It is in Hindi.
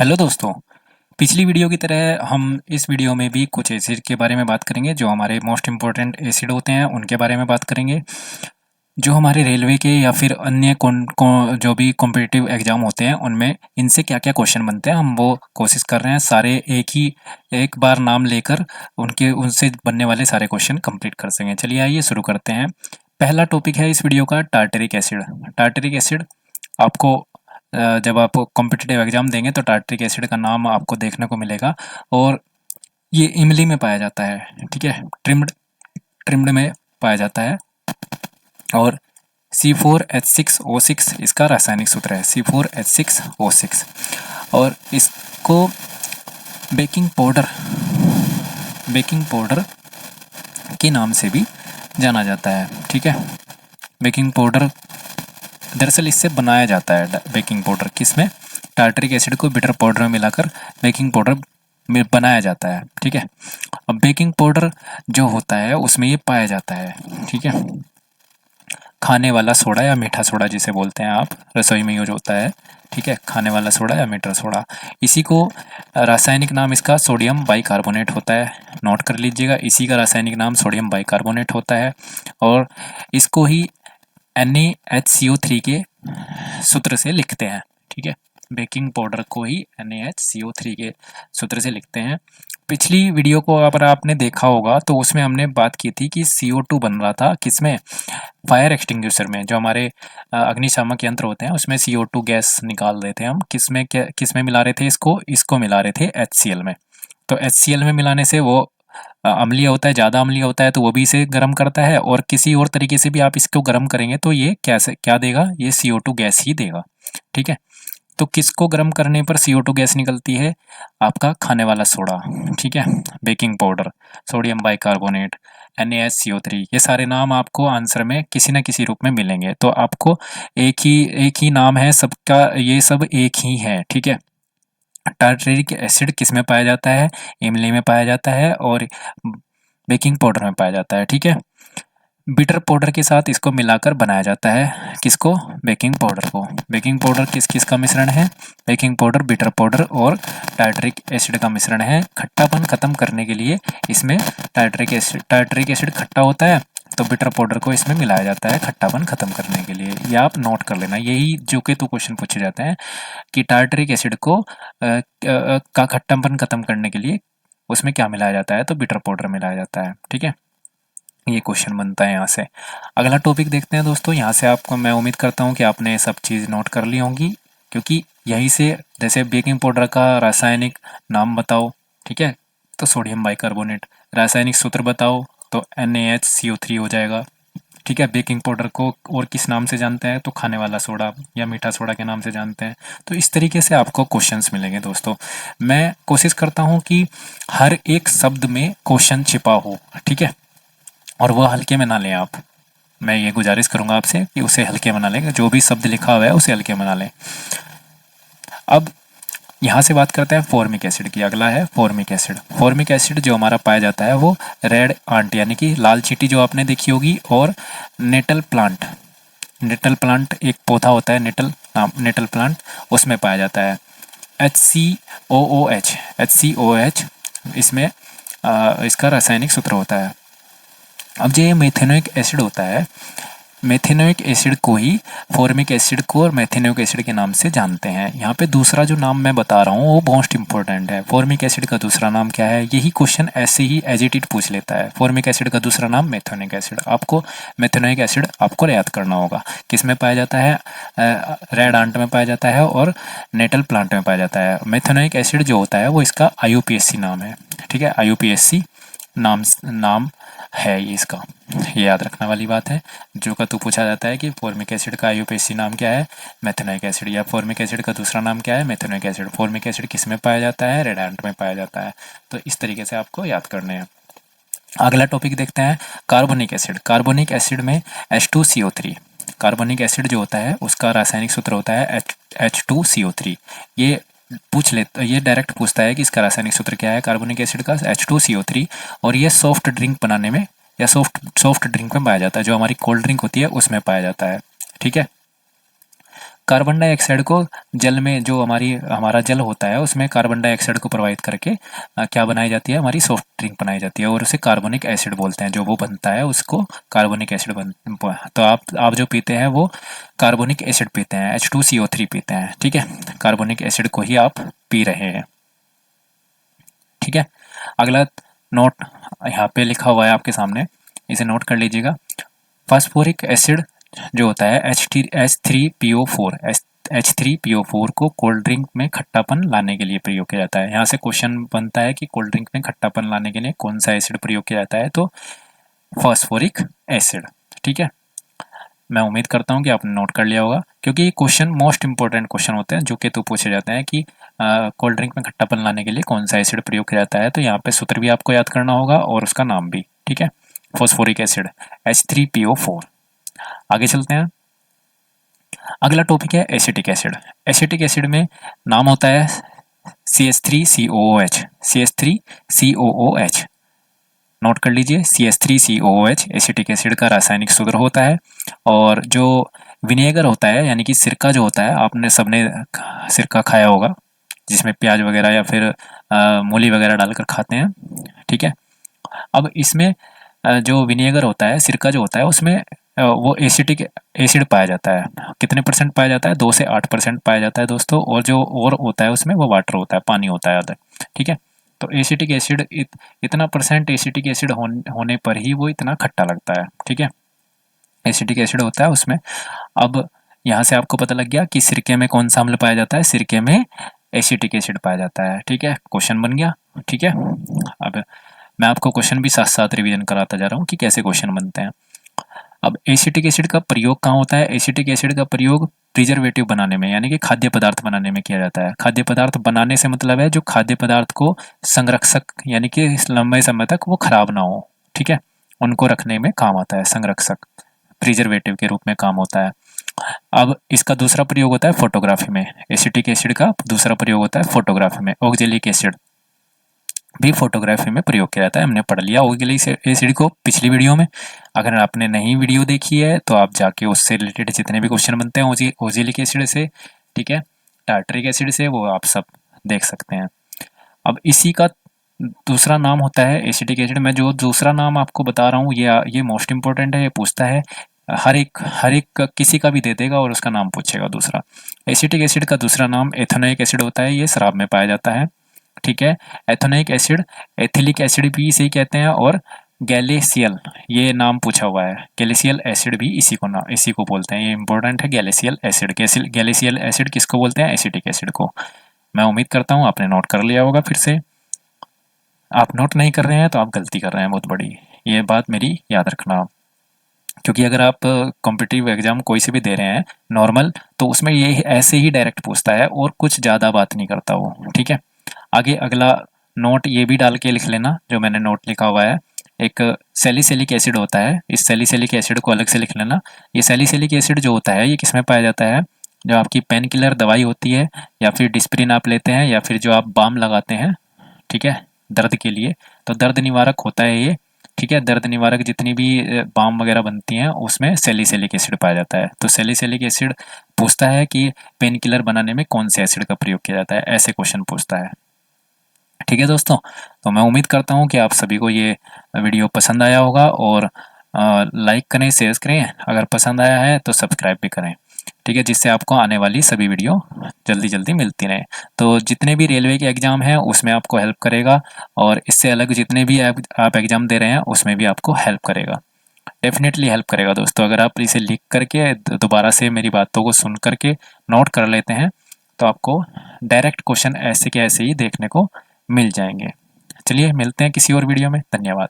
हेलो दोस्तों। पिछली वीडियो की तरह हम इस वीडियो में भी कुछ एसिड के बारे में बात करेंगे जो हमारे मोस्ट इम्पोर्टेंट एसिड होते हैं उनके बारे में बात करेंगे। जो हमारे रेलवे के या फिर अन्य जो भी कॉम्पिटिटिव एग्जाम होते हैं उनमें इनसे क्या क्या क्वेश्चन बनते हैं हम वो कोशिश कर रहे हैं सारे एक बार नाम लेकर उनके उनसे बनने वाले सारे क्वेश्चन कंप्लीट कर सकें। चलिए आइए शुरू करते हैं। पहला टॉपिक है इस वीडियो का टार्टरिक एसिड। टार्टरिक एसिड आपको जब आप कॉम्पिटिटिव एग्जाम देंगे तो टार्टरिक एसिड का नाम आपको देखने को मिलेगा। और ये इमली में पाया जाता है, ठीक है, ट्रिम्ड में पाया जाता है। और C4H6O6 इसका रासायनिक सूत्र है, C4H6O6। और इसको बेकिंग पाउडर बेकिंग पाउडर के नाम से भी जाना जाता है, ठीक है। बेकिंग पाउडर दरअसल इससे बनाया जाता है बेकिंग पाउडर, किसमें? टार्टरिक एसिड को बिटर पाउडर में मिलाकर बेकिंग पाउडर में बनाया जाता है, ठीक है। अब बेकिंग पाउडर जो होता है उसमें ये पाया जाता है, ठीक है। खाने वाला सोडा या मीठा सोडा जिसे बोलते हैं आप, रसोई में यूज होता है, ठीक है। खाने वाला सोडा या मीठा सोडा, इसी को रासायनिक नाम इसका सोडियम बाइकार्बोनेट होता है। नोट कर लीजिएगा, इसी का रासायनिक नाम सोडियम बाइकार्बोनेट होता है। और इसको ही NaHCO3 के सूत्र से लिखते हैं, ठीक है। बेकिंग पाउडर को ही NaHCO3 के सूत्र से लिखते हैं। पिछली वीडियो को अगर आपने देखा होगा तो उसमें हमने बात की थी कि CO2 बन रहा था किसमें? फायर एक्सटिंग्विशर में। जो हमारे अग्निशामक यंत्र होते हैं उसमें CO2 गैस निकाल रहे थे हम, किसमें मिला रहे थे? इसको मिला रहे थे HCl में। तो HCl में मिलाने से वो अम्लीय होता है, ज़्यादा अम्लीय होता है, तो वो भी इसे गर्म करता है। और किसी और तरीके से भी आप इसको गर्म करेंगे तो ये क्या देगा? ये CO2 गैस ही देगा, ठीक है। तो किसको गर्म करने पर CO2 गैस निकलती है? आपका खाने वाला सोडा, ठीक है। Baking powder, sodium bicarbonate, NaHCO3, ये सारे नाम आपको आंसर में किसी न किसी रूप में मिलेंगे। तो आपको एक ही नाम है सबका, ये सब एक ही है, ठीक है। टार्टरिक एसिड किस में पाया जाता है? इमली में पाया जाता है और बेकिंग पाउडर में पाया जाता है, ठीक है। बिटर पाउडर के साथ इसको मिलाकर बनाया जाता है, किसको? बेकिंग पाउडर को। बेकिंग पाउडर किस किस का मिश्रण है? बेकिंग पाउडर, बिटर पाउडर और टार्टरिक एसिड का मिश्रण है। खट्टापन खत्म करने के लिए इसमें टार्टरिक एसिड खट्टा होता है तो बिटर पाउडर को इसमें मिलाया जाता है खट्टापन खत्म करने के लिए। ये आप नोट कर लेना, यही जो कि तो क्वेश्चन पूछे जाते हैं कि टार्टरिक एसिड को का खट्टापन खत्म करने के लिए उसमें क्या मिलाया जाता है? तो बिटर पाउडर मिलाया जाता है, ठीक है। ये क्वेश्चन बनता है यहाँ से। अगला टॉपिक देखते हैं दोस्तों। यहाँ से आपको मैं उम्मीद करता हूँ कि आपने सब चीज़ नोट कर ली होंगी, क्योंकि यहीं से जैसे बेकिंग पाउडर का रासायनिक नाम बताओ, ठीक है, तो सोडियम बाइकार्बोनेट। रासायनिक सूत्र बताओ तो NaHCO3 हो जाएगा, ठीक है। बेकिंग पाउडर को और किस नाम से जानते हैं? तो खाने वाला सोडा या मीठा सोडा के नाम से जानते हैं। तो इस तरीके से आपको क्वेश्चंस मिलेंगे दोस्तों। मैं कोशिश करता हूँ कि हर एक शब्द में क्वेश्चन छिपा हो, ठीक है, और वह हल्के में ना लें आप। मैं ये गुजारिश करूंगा आपसे कि उसे हल्के में ना लें, जो भी शब्द लिखा हुआ है उसे हल्के में ना लें। अब यहाँ से बात करते हैं फॉर्मिक एसिड की। अगला है फॉर्मिक एसिड। फॉर्मिक एसिड जो हमारा पाया जाता है वो रेड आंट यानी कि लाल चींटी जो आपने देखी होगी, और नेटल प्लांट। नेटल प्लांट एक पौधा होता है, नेटल प्लांट, उसमें पाया जाता है। HCOOH इसमें इसका रासायनिक सूत्र होता है। अब जो ये मेथेनोइक एसिड होता है, मेथेनोइक एसिड को ही फॉर्मिक एसिड को और मेथेनोइक एसिड के नाम से जानते हैं। यहाँ पे दूसरा जो नाम मैं बता रहा हूँ वो मोस्ट इंपॉर्टेंट है। फॉर्मिक एसिड का दूसरा नाम क्या है? यही क्वेश्चन ऐसे ही एज इट इज पूछ लेता है। फॉर्मिक एसिड का दूसरा नाम मेथेनोइक एसिड। आपको मेथेनोइक एसिड आपको याद करना होगा। किस में पाया जाता है? रेड आंट में पाया जाता है और नेटल प्लांट में पाया जाता है। मेथेनोइक एसिड जो होता है वो इसका IUPAC नाम है, ठीक है। IUPAC नाम है ये इसका, ये याद रखने वाली बात है। जो का तू पूछा जाता है कि फॉर्मिक एसिड का IUPAC नाम क्या है? Methanoic acid. या फॉर्मिक एसिड का दूसरा नाम क्या है? Methanoic acid. फॉर्मिक एसिड किस में पाया जाता है? रेड आंट में पाया जाता है। तो इस तरीके से आपको याद करने हैं। अगला टॉपिक देखते हैं कार्बोनिक एसिड। कार्बोनिक एसिड में H2CO3। कार्बोनिक एसिड जो होता है उसका रासायनिक सूत्र होता है H2CO3। ये ये डायरेक्ट पूछता है कि इसका रासायनिक सूत्र क्या है कार्बोनिक एसिड का? H2CO3। और ये सॉफ्ट ड्रिंक बनाने में या सॉफ्ट ड्रिंक में पाया जाता है। जो हमारी कोल्ड ड्रिंक होती है उसमें पाया जाता है, ठीक है। कार्बन डाइऑक्साइड को जल में, जो हमारा जल होता है उसमें कार्बन डाइऑक्साइड को प्रोवाइड करके क्या बनाई जाती है, हमारी सॉफ्ट ड्रिंक बनाई जाती है और उसे कार्बोनिक एसिड बोलते हैं। जो वो बनता है उसको कार्बोनिक एसिड तो आप जो पीते हैं वो कार्बोनिक एसिड पीते हैं, H2CO3 पीते हैं, ठीक है। कार्बोनिक एसिड को ही आप पी रहे हैं, ठीक है। अगला नोट यहाँ पे लिखा हुआ है आपके सामने, इसे नोट कर लीजिएगा। फास्फोरिक एसिड जो होता है H3PO4, H3PO4 को कोल्ड ड्रिंक में खट्टापन लाने के लिए प्रयोग किया जाता है। यहाँ से क्वेश्चन बनता है कि कोल्ड ड्रिंक में खट्टापन लाने के लिए कौन सा एसिड प्रयोग किया जाता है, तो फास्फोरिक एसिड, ठीक है। मैं उम्मीद करता हूँ कि आपने नोट कर लिया होगा, क्योंकि ये क्वेश्चन मोस्ट इंपॉर्टेंट क्वेश्चन होते हैं जो कि तो पूछे जाते हैं कि कोल्ड ड्रिंक में खट्टापन लाने के लिए कौन सा एसिड प्रयोग किया जाता है। तो यहाँ पे सूत्र भी आपको याद करना होगा और उसका नाम भी, ठीक है। Phosphoric acid H3PO4। आगे चलते हैं। अगला टॉपिक है एसिटिक एसिड। एसिटिक एसिड में नाम होता है CH3COOH, CH3COOH। नोट कर लीजिए, CH3COOH एसिटिक एसिड का रासायनिक सूत्र होता है। और जो विनेगर होता है, यानी कि सिरका जो होता है, आपने सबने सिरका खाया होगा जिसमें प्याज वगैरह या फिर मूली वगैरह डालकर खाते हैं, ठीक है। अब इसमें जो विनेगर होता है, सिरका जो होता है, उसमें वो एसिटिक एसिड पाया जाता है। कितने परसेंट पाया जाता है? 2 से 8% पाया जाता है दोस्तों। और जो और होता है उसमें वो वाटर होता है, पानी होता है ज़्यादा, ठीक है। तो एसिटिक एसिड इतना परसेंट एसिटिक एसिड होने पर ही वो इतना खट्टा लगता है, ठीक है। एसिटिक एसिड होता है उसमें। अब यहाँ से आपको पता लग गया कि सिरके में कौन सा अम्ल पाया जाता है, सिरके में एसिटिक एसिड पाया जाता है, ठीक है। क्वेश्चन बन गया, ठीक है। अब मैं आपको क्वेश्चन भी साथ साथ रिवीजन कराता जा रहा हूँ कि कैसे क्वेश्चन बनते हैं। अब एसिटिक एसिड का प्रयोग कहाँ होता है? एसिटिक एसिड का प्रयोग प्रिजर्वेटिव बनाने में, यानी कि खाद्य पदार्थ बनाने में किया जाता है। खाद्य पदार्थ बनाने से मतलब है जो खाद्य पदार्थ को संरक्षक, यानी कि लंबे समय तक वो खराब ना हो, ठीक है, उनको रखने में काम आता है। संरक्षक प्रिजर्वेटिव के रूप में काम होता है। अब इसका दूसरा प्रयोग होता है फोटोग्राफी में। एसिटिक एसिड का दूसरा प्रयोग होता है फोटोग्राफी में। ऑक्जेलिक एसिड भी फोटोग्राफी में प्रयोग किया जाता है। हमने पढ़ लिया ऑक्जेलिक एसिड को पिछली वीडियो में। अगर आपने नई वीडियो देखी है तो आप जाके उससे रिलेटेड जितने भी क्वेश्चन बनते हैं ऑक्जेलिक एसिड से, ठीक है, टार्टरिक एसिड से, वो आप सब देख सकते हैं। अब इसी का दूसरा नाम होता है एसिटिक एसिड। मैं जो दूसरा नाम आपको बता रहा हूँ ये मोस्ट इंपॉर्टेंट है। ये पूछता है, हर एक किसी का भी दे देगा और उसका नाम पूछेगा दूसरा। एसिटिक एसिड का दूसरा नाम एथेनोइक एसिड होता है। ये शराब में पाया जाता है, ठीक है। एथेनोइक एसिड, एथिलिक एसिड भी इसे ही कहते हैं। और गैलेशियल, ये नाम पूछा हुआ है, गैलेशियल एसिड भी इसी को बोलते हैं। ये इंपॉर्टेंट है, गैलेशियल एसिड। गैलेशियल एसिड किसको बोलते हैं? एसिटिक एसिड को। मैं उम्मीद करता हूँ आपने नोट कर लिया होगा। फिर से आप नोट नहीं कर रहे हैं तो आप गलती कर रहे हैं बहुत बड़ी, ये बात मेरी याद रखना। क्योंकि अगर आप कॉम्पिटिटिव एग्जाम कोई से भी दे रहे हैं नॉर्मल, तो उसमें ये ऐसे ही डायरेक्ट पूछता है और कुछ ज़्यादा बात नहीं करता वो, ठीक है। आगे अगला नोट ये भी डाल के लिख लेना जो मैंने नोट लिखा हुआ है। एक सैलिसिलिक एसिड होता है, इस सैलिसिलिक एसिड को अलग से लिख लेना। ये सैलिसिलिक एसिड जो होता है ये किसमें पाया जाता है? जो आपकी पेन किलर दवाई होती है, या फिर डिस्प्रिन आप लेते हैं, या फिर जो आप बाम लगाते हैं, ठीक है, दर्द के लिए, तो दर्द निवारक होता है ये, ठीक है। दर्द निवारक जितनी भी बाम वगैरह बनती हैं उसमें सैलिसिलिक एसिड पाया जाता है। तो सैलिसिलिक एसिड पूछता है कि पेन किलर बनाने में कौन से एसिड का प्रयोग किया जाता है, ऐसे क्वेश्चन पूछता है, ठीक है दोस्तों। तो मैं उम्मीद करता हूँ कि आप सभी को ये वीडियो पसंद आया होगा। और लाइक करें, शेयर करें, अगर पसंद आया है तो सब्सक्राइब भी करें, ठीक है, जिससे आपको आने वाली सभी वीडियो जल्दी जल्दी मिलती रहें। तो जितने भी रेलवे के एग्ज़ाम हैं उसमें आपको हेल्प करेगा, और इससे अलग जितने भी आप एग्ज़ाम दे रहे हैं उसमें भी आपको हेल्प करेगा, डेफिनेटली हेल्प करेगा दोस्तों। अगर आप इसे लिख करके दोबारा से मेरी बातों को सुन करके नोट कर लेते हैं तो आपको डायरेक्ट क्वेश्चन ऐसे के ऐसे ही देखने को मिल जाएंगे। चलिए मिलते हैं किसी और वीडियो में। धन्यवाद।